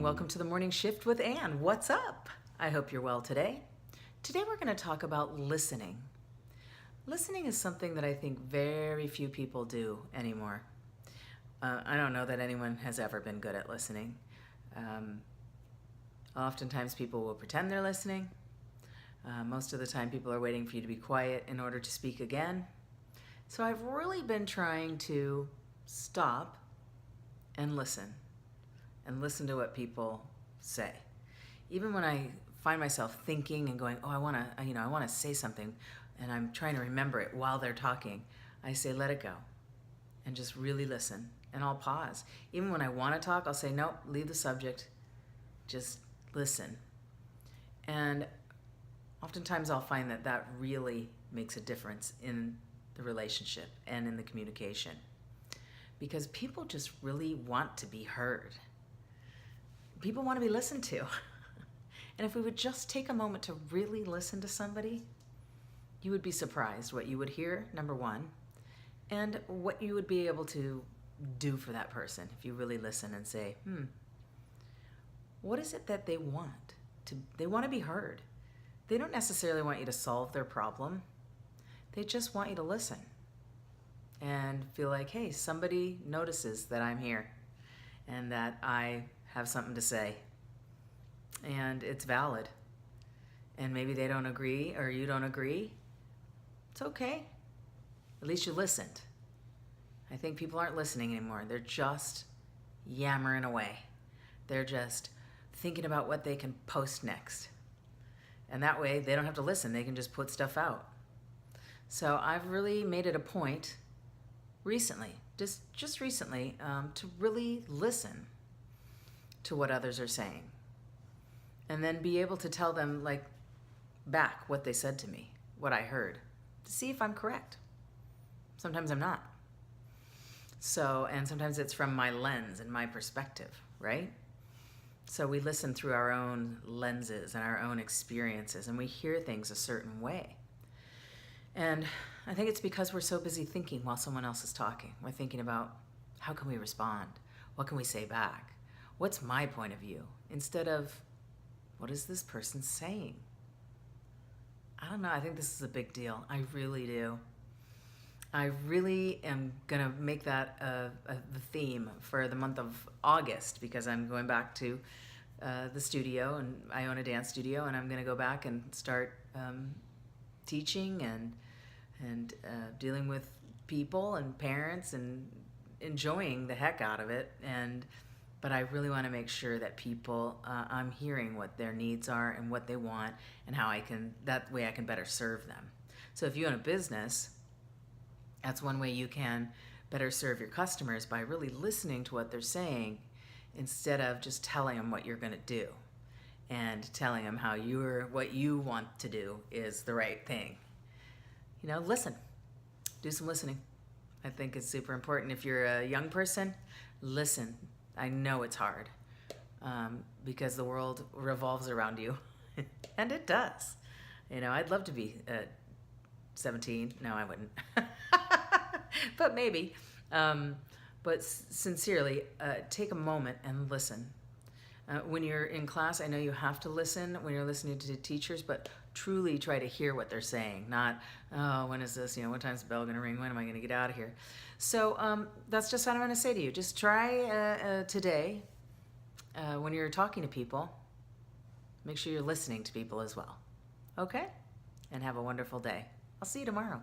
welcome to the Morning Shift with Anne. What's up? I hope you're well today. Today we're going to talk about listening. Listening is something that I think very few people do anymore. I don't know that anyone has ever been good at listening. Oftentimes people will pretend they're listening. Most of the time people are waiting for you to be quiet in order to speak again. So I've really been trying to stop and listen to what people say. Even when I find myself thinking and going, I want to say something, and I'm trying to remember it while they're talking, I say, let it go, and just really listen, and I'll pause. Even when I want to talk, I'll say, nope, leave the subject, just listen. And oftentimes I'll find that that really makes a difference in the relationship and in the communication, because people just really want to be heard. People want to be listened to. And if we would just take a moment to really listen to somebody, you would be surprised what you would hear, number one, and what you would be able to do for that person if you really listen and say, what is it that they want? They want to be heard. They don't necessarily want you to solve their problem. They just want you to listen and feel like, hey, somebody notices that I'm here and that I have something to say, and it's valid. And maybe they don't agree or you don't agree. It's okay. At least you listened. I think people aren't listening anymore. They're just yammering away. They're just thinking about what they can post next. And that way they don't have to listen. They can just put stuff out. So I've really made it a point recently, just recently, to really listen to what others are saying, and then be able to tell them back what they said to me, what I heard, to see if I'm correct. Sometimes I'm not. And sometimes it's from my lens and my perspective, right? So we listen through our own lenses and our own experiences, and we hear things a certain way. And I think it's because we're so busy thinking while someone else is talking. We're thinking about, how can we respond? What can we say back? What's my point of view? Instead of, what is this person saying? I don't know. I think this is a big deal. I really do. I really am going to make that the theme for the month of August, because I'm going back to the studio, and I own a dance studio, and I'm going to go back and start teaching and dealing with people and parents and enjoying the heck out of it. But I really want to make sure that people, I'm hearing what their needs are and what they want, and how that way I can better serve them. So if you own a business, that's one way you can better serve your customers, by really listening to what they're saying instead of just telling them what you're going to do and telling them how what you want to do is the right thing. Listen. Do some listening. I think it's super important. If you're a young person, listen. I know it's hard, because the world revolves around you, and it does. I'd love to be 17. No, I wouldn't. But maybe. But sincerely, take a moment and listen. When you're in class, I know you have to listen when you're listening to teachers, but truly try to hear what they're saying. Not, when is this? What time's the bell going to ring? When am I going to get out of here? So that's just what I'm going to say to you. Just try today, when you're talking to people, make sure you're listening to people as well. Okay? And have a wonderful day. I'll see you tomorrow.